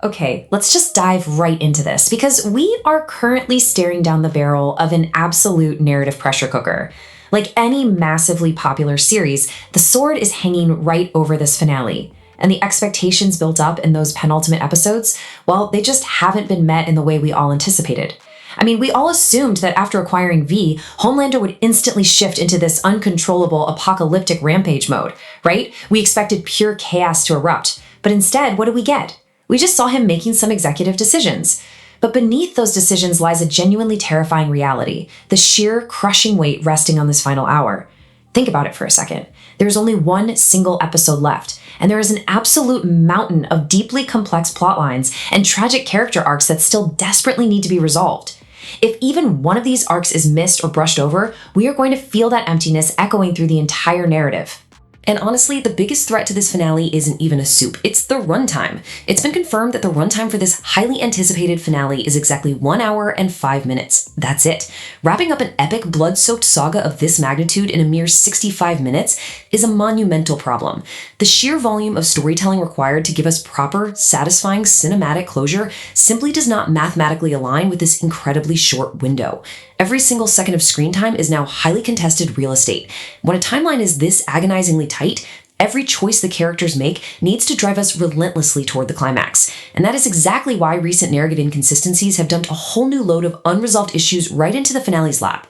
Okay, let's just dive right into this because we are currently staring down the barrel of an absolute narrative pressure cooker. Like any massively popular series, the sword is hanging right over this finale. And the expectations built up in those penultimate episodes, well, they just haven't been met in the way we all anticipated. I mean, we all assumed that after acquiring V, Homelander would instantly shift into this uncontrollable apocalyptic rampage mode, right? We expected pure chaos to erupt. But instead, what did we get? We just saw him making some executive decisions. But beneath those decisions lies a genuinely terrifying reality, the sheer crushing weight resting on this final hour. Think about it for a second. There's only one single episode left, and there is an absolute mountain of deeply complex plot lines and tragic character arcs that still desperately need to be resolved. If even one of these arcs is missed or brushed over, we are going to feel that emptiness echoing through the entire narrative. And honestly, the biggest threat to this finale isn't even a soup, it's the runtime. It's been confirmed that the runtime for this highly anticipated finale is exactly 1 hour and 5 minutes. That's it. Wrapping up an epic blood-soaked saga of this magnitude in a mere 65 minutes is a monumental problem. The sheer volume of storytelling required to give us proper, satisfying cinematic closure simply does not mathematically align with this incredibly short window. Every single second of screen time is now highly contested real estate. When a timeline is this agonizingly tight, every choice the characters make needs to drive us relentlessly toward the climax. And that is exactly why recent narrative inconsistencies have dumped a whole new load of unresolved issues right into the finale's lap.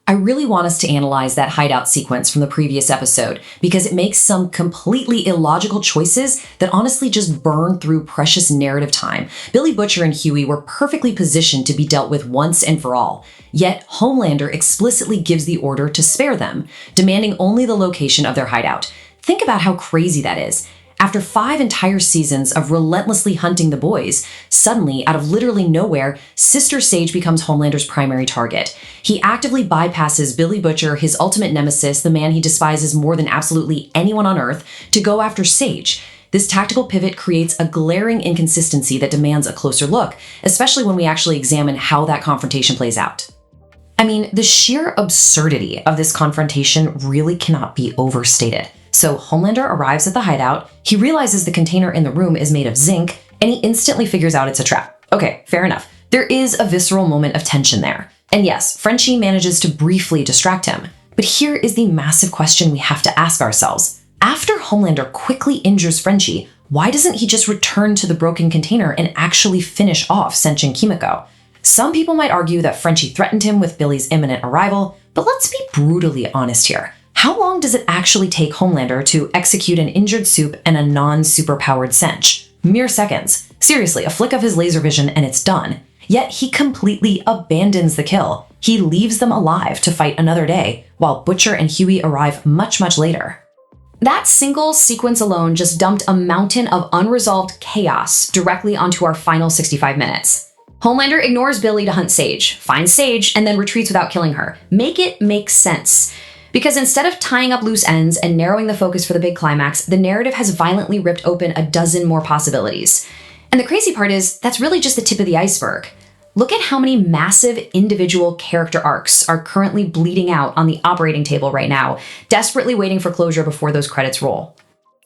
I really want us to analyze that hideout sequence from the previous episode because it makes some completely illogical choices that honestly just burn through precious narrative time. Billy Butcher and Hughie were perfectly positioned to be dealt with once and for all. Yet Homelander explicitly gives the order to spare them, demanding only the location of their hideout. Think about how crazy that is. After 5 entire seasons of relentlessly hunting the boys, suddenly, out of literally nowhere, Sister Sage becomes Homelander's primary target. He actively bypasses Billy Butcher, his ultimate nemesis, the man he despises more than absolutely anyone on Earth, to go after Sage. This tactical pivot creates a glaring inconsistency that demands a closer look, especially when we actually examine how that confrontation plays out. I mean, the sheer absurdity of this confrontation really cannot be overstated. So Homelander arrives at the hideout, he realizes the container in the room is made of zinc, and he instantly figures out it's a trap. Okay, fair enough. There is a visceral moment of tension there. And yes, Frenchie manages to briefly distract him. But here is the massive question we have to ask ourselves. After Homelander quickly injures Frenchie, why doesn't he just return to the broken container and actually finish off Senshin Kimiko? Some people might argue that Frenchie threatened him with Billy's imminent arrival, but let's be brutally honest here. How long does it actually take Homelander to execute an injured Soup and a non-superpowered Sench? Mere seconds. Seriously, a flick of his laser vision and it's done. Yet he completely abandons the kill. He leaves them alive to fight another day, while Butcher and Hughie arrive much, much later. That single sequence alone just dumped a mountain of unresolved chaos directly onto our final 65 minutes. Homelander ignores Billy to hunt Sage, finds Sage, and then retreats without killing her. Make it make sense. Because instead of tying up loose ends and narrowing the focus for the big climax, the narrative has violently ripped open a dozen more possibilities. And the crazy part is, that's really just the tip of the iceberg. Look at how many massive individual character arcs are currently bleeding out on the operating table right now, desperately waiting for closure before those credits roll.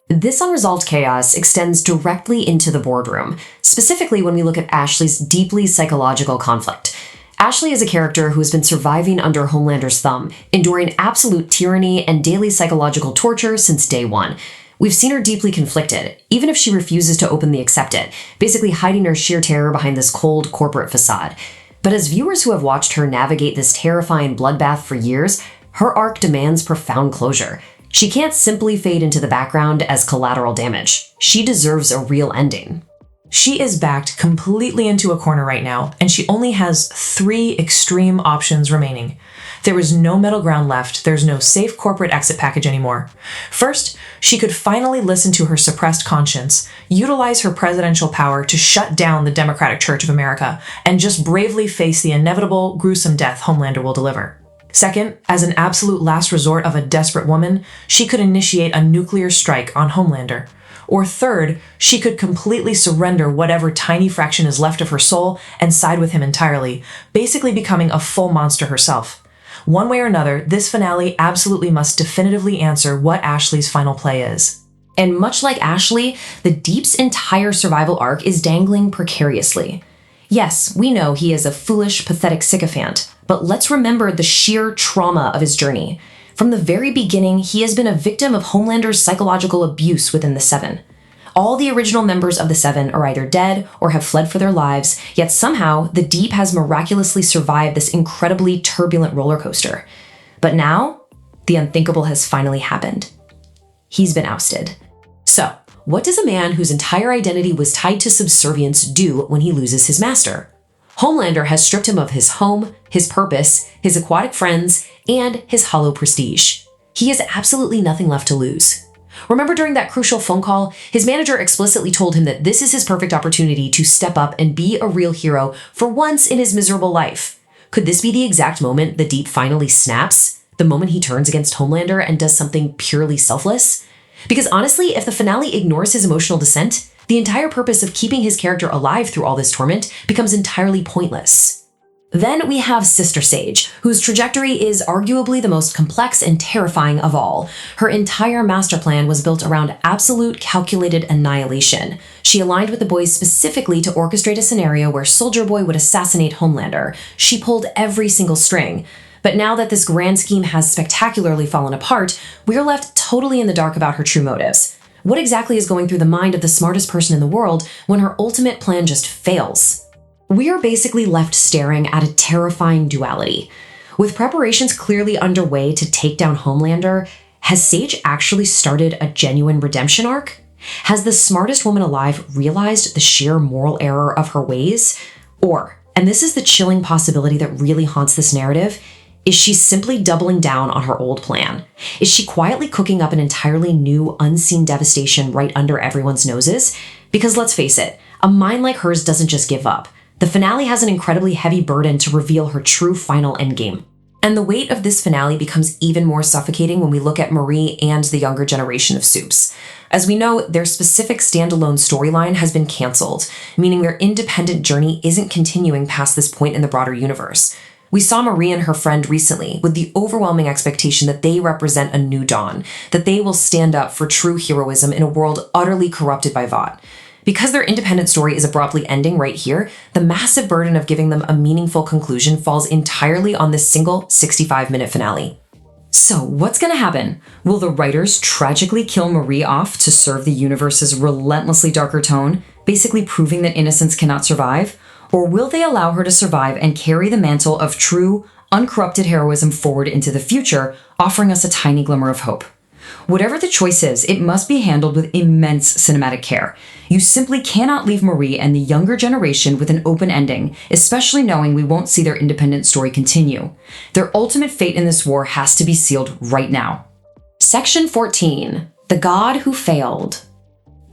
This unresolved chaos extends directly into the boardroom, specifically when we look at Ashley's deeply psychological conflict. Ashley is a character who has been surviving under Homelander's thumb, enduring absolute tyranny and daily psychological torture since day one. We've seen her deeply conflicted, even if she refuses to openly accept it, basically hiding her sheer terror behind this cold corporate facade. But as viewers who have watched her navigate this terrifying bloodbath for years, her arc demands profound closure. She can't simply fade into the background as collateral damage. She deserves a real ending. She is backed completely into a corner right now, and she only has 3 extreme options remaining. There is no middle ground left. There's no safe corporate exit package anymore. First, she could finally listen to her suppressed conscience, utilize her presidential power to shut down the Democratic Church of America, and just bravely face the inevitable, gruesome death Homelander will deliver. Second, as an absolute last resort of a desperate woman, she could initiate a nuclear strike on Homelander. Or third, she could completely surrender whatever tiny fraction is left of her soul and side with him entirely, basically becoming a full monster herself. One way or another, this finale absolutely must definitively answer what Ashley's final play is. And much like Ashley, the Deep's entire survival arc is dangling precariously. Yes, we know he is a foolish, pathetic sycophant, but let's remember the sheer trauma of his journey. From the very beginning, he has been a victim of Homelander's psychological abuse within the Seven. All the original members of the Seven are either dead or have fled for their lives, yet somehow the Deep has miraculously survived this incredibly turbulent roller coaster. But now, the unthinkable has finally happened. He's been ousted. So, what does a man whose entire identity was tied to subservience do when he loses his master? Homelander has stripped him of his home, his purpose, his aquatic friends, and his hollow prestige. He has absolutely nothing left to lose. Remember during that crucial phone call, his manager explicitly told him that this is his perfect opportunity to step up and be a real hero for once in his miserable life. Could this be the exact moment the Deep finally snaps? The moment he turns against Homelander and does something purely selfless? Because honestly, if the finale ignores his emotional descent, the entire purpose of keeping his character alive through all this torment becomes entirely pointless. Then we have Sister Sage, whose trajectory is arguably the most complex and terrifying of all. Her entire master plan was built around absolute calculated annihilation. She aligned with the boys specifically to orchestrate a scenario where Soldier Boy would assassinate Homelander. She pulled every single string. But now that this grand scheme has spectacularly fallen apart, we are left totally in the dark about her true motives. What exactly is going through the mind of the smartest person in the world when her ultimate plan just fails? We are basically left staring at a terrifying duality. With preparations clearly underway to take down Homelander, has Sage actually started a genuine redemption arc? Has the smartest woman alive realized the sheer moral error of her ways? Or, and this is the chilling possibility that really haunts this narrative, is she simply doubling down on her old plan? Is she quietly cooking up an entirely new, unseen devastation right under everyone's noses? Because let's face it, a mind like hers doesn't just give up. The finale has an incredibly heavy burden to reveal her true final endgame. And the weight of this finale becomes even more suffocating when we look at Marie and the younger generation of Supes. As we know, their specific standalone storyline has been canceled, meaning their independent journey isn't continuing past this point in the broader universe. We saw Marie and her friend recently with the overwhelming expectation that they represent a new dawn, that they will stand up for true heroism in a world utterly corrupted by Vought. Because their independent story is abruptly ending right here, the massive burden of giving them a meaningful conclusion falls entirely on this single 65-minute finale. So what's gonna happen? Will the writers tragically kill Marie off to serve the universe's relentlessly darker tone, basically proving that innocence cannot survive? Or will they allow her to survive and carry the mantle of true, uncorrupted heroism forward into the future, offering us a tiny glimmer of hope? Whatever the choice is, it must be handled with immense cinematic care. You simply cannot leave Marie and the younger generation with an open ending, especially knowing we won't see their independent story continue. Their ultimate fate in this war has to be sealed right now. Section 14. The God Who Failed.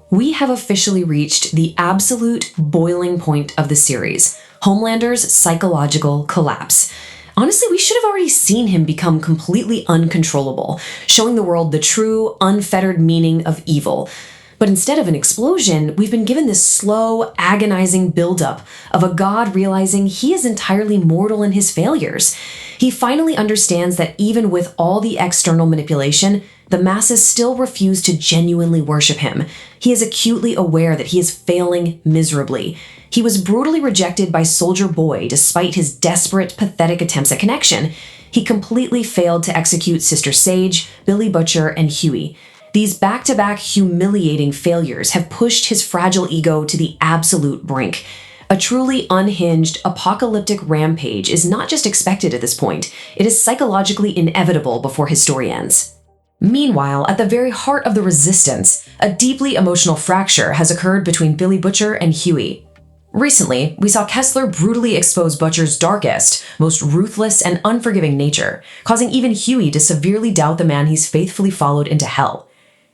We have officially reached the absolute boiling point of the series, Homelander's psychological collapse. Honestly, we should have already seen him become completely uncontrollable, showing the world the true, unfettered meaning of evil. But instead of an explosion, we've been given this slow, agonizing buildup of a god realizing he is entirely mortal in his failures. He finally understands that even with all the external manipulation, the masses still refuse to genuinely worship him. He is acutely aware that he is failing miserably. He was brutally rejected by Soldier Boy despite his desperate, pathetic attempts at connection. He completely failed to execute Sister Sage, Billy Butcher, and Hughie. These back-to-back humiliating failures have pushed his fragile ego to the absolute brink. A truly unhinged, apocalyptic rampage is not just expected at this point, it is psychologically inevitable before his story ends. Meanwhile, at the very heart of the resistance, a deeply emotional fracture has occurred between Billy Butcher and Hughie. Recently, we saw Kessler brutally expose Butcher's darkest, most ruthless and unforgiving nature, causing even Hughie to severely doubt the man he's faithfully followed into hell.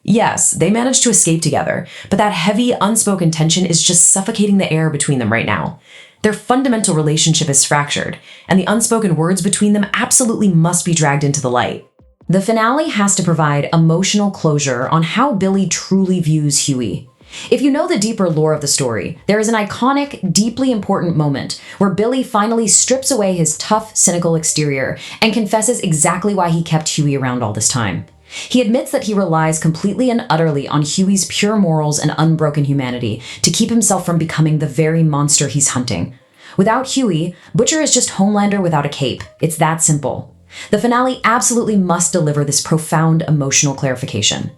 Yes, they managed to escape together, but that heavy, unspoken tension is just suffocating the air between them right now. Their fundamental relationship is fractured, and the unspoken words between them absolutely must be dragged into the light. The finale has to provide emotional closure on how Billy truly views Hughie. If you know the deeper lore of the story, there is an iconic, deeply important moment where Billy finally strips away his tough, cynical exterior and confesses exactly why he kept Hughie around all this time. He admits that he relies completely and utterly on Hughie's pure morals and unbroken humanity to keep himself from becoming the very monster he's hunting. Without Hughie, Butcher is just Homelander without a cape. It's that simple. The finale absolutely must deliver this profound emotional clarification.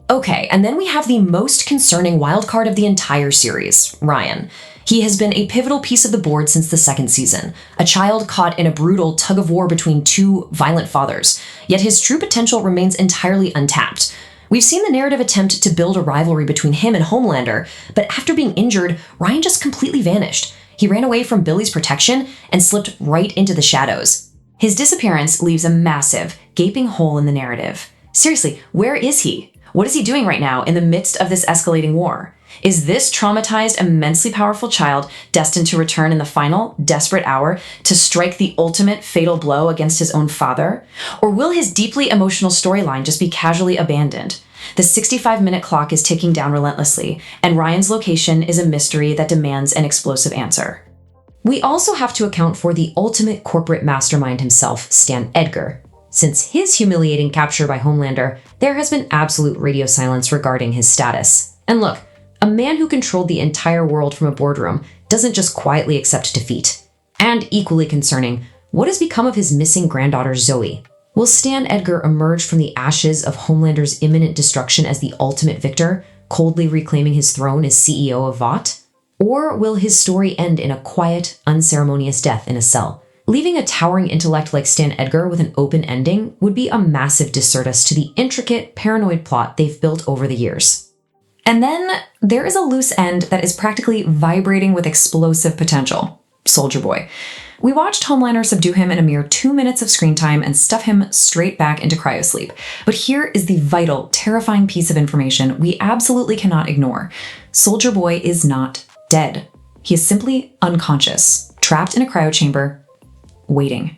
Okay, and then we have the most concerning wildcard of the entire series, Ryan. He has been a pivotal piece of the board since the second season, a child caught in a brutal tug-of-war between two violent fathers, yet his true potential remains entirely untapped. We've seen the narrative attempt to build a rivalry between him and Homelander, but after being injured, Ryan just completely vanished. He ran away from Billy's protection and slipped right into the shadows. His disappearance leaves a massive, gaping hole in the narrative. Seriously, where is he? What is he doing right now in the midst of this escalating war? Is this traumatized, immensely powerful child destined to return in the final, desperate hour to strike the ultimate fatal blow against his own father? Or will his deeply emotional storyline just be casually abandoned? The 65-minute clock is ticking down relentlessly, and Ryan's location is a mystery that demands an explosive answer. We also have to account for the ultimate corporate mastermind himself, Stan Edgar. Since his humiliating capture by Homelander, there has been absolute radio silence regarding his status. And look, a man who controlled the entire world from a boardroom doesn't just quietly accept defeat. And equally concerning, what has become of his missing granddaughter Zoe? Will Stan Edgar emerge from the ashes of Homelander's imminent destruction as the ultimate victor, coldly reclaiming his throne as CEO of Vought? Or will his story end in a quiet, unceremonious death in a cell? Leaving a towering intellect like Stan Edgar with an open ending would be a massive disservice to the intricate, paranoid plot they've built over the years. And then there is a loose end that is practically vibrating with explosive potential. Soldier Boy. We watched Homelander subdue him in a mere 2 minutes of screen time and stuff him straight back into cryosleep. But here is the vital, terrifying piece of information we absolutely cannot ignore. Soldier Boy is not dead. He is simply unconscious, trapped in a cryo chamber, waiting.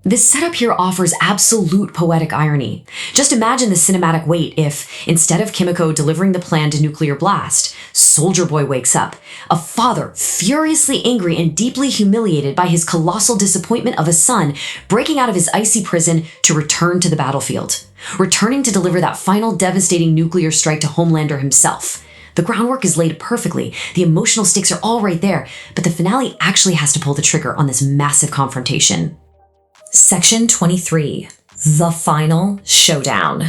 This setup here offers absolute poetic irony. Just imagine the cinematic wait if, instead of Kimiko delivering the plan to nuclear blast, Soldier Boy wakes up, a father furiously angry and deeply humiliated by his colossal disappointment of a son breaking out of his icy prison to return to the battlefield, returning to deliver that final devastating nuclear strike to Homelander himself. The groundwork is laid perfectly, the emotional stakes are all right there, but the finale actually has to pull the trigger on this massive confrontation. Section 23. The Final Showdown.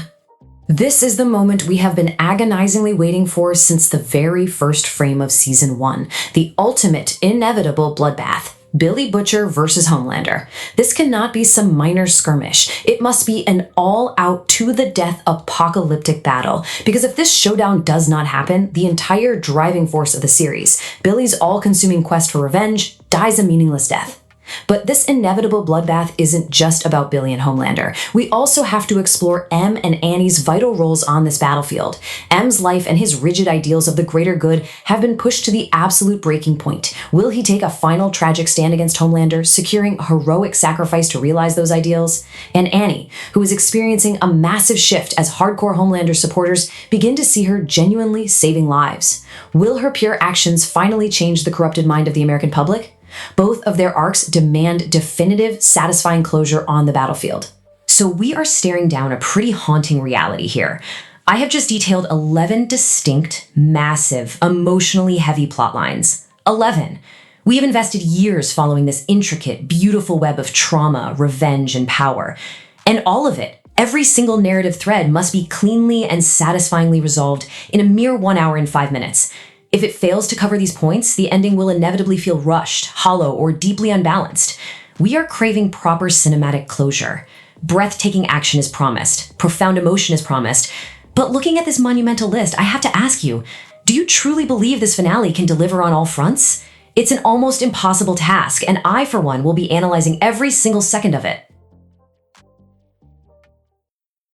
This is the moment we have been agonizingly waiting for since the very first frame of Season 1, the ultimate, inevitable bloodbath. Billy Butcher versus Homelander. This cannot be some minor skirmish. It must be an all-out, to-the-death apocalyptic battle. Because if this showdown does not happen, the entire driving force of the series, Billy's all-consuming quest for revenge, dies a meaningless death. But this inevitable bloodbath isn't just about Billy and Homelander. We also have to explore Em and Annie's vital roles on this battlefield. Em's life and his rigid ideals of the greater good have been pushed to the absolute breaking point. Will he take a final tragic stand against Homelander, securing a heroic sacrifice to realize those ideals? And Annie, who is experiencing a massive shift as hardcore Homelander supporters begin to see her genuinely saving lives. Will her pure actions finally change the corrupted mind of the American public? Both of their arcs demand definitive, satisfying closure on the battlefield. So we are staring down a pretty haunting reality here. I have just detailed 11 distinct, massive, emotionally heavy plot lines. 11. We have invested years following this intricate, beautiful web of trauma, revenge, and power. And all of it, every single narrative thread must be cleanly and satisfyingly resolved in a mere 1 hour and 5 minutes. If it fails to cover these points, the ending will inevitably feel rushed, hollow, or deeply unbalanced. We are craving proper cinematic closure. Breathtaking action is promised. Profound emotion is promised. But looking at this monumental list, I have to ask you, do you truly believe this finale can deliver on all fronts? It's an almost impossible task, and I, for one, will be analyzing every single second of it.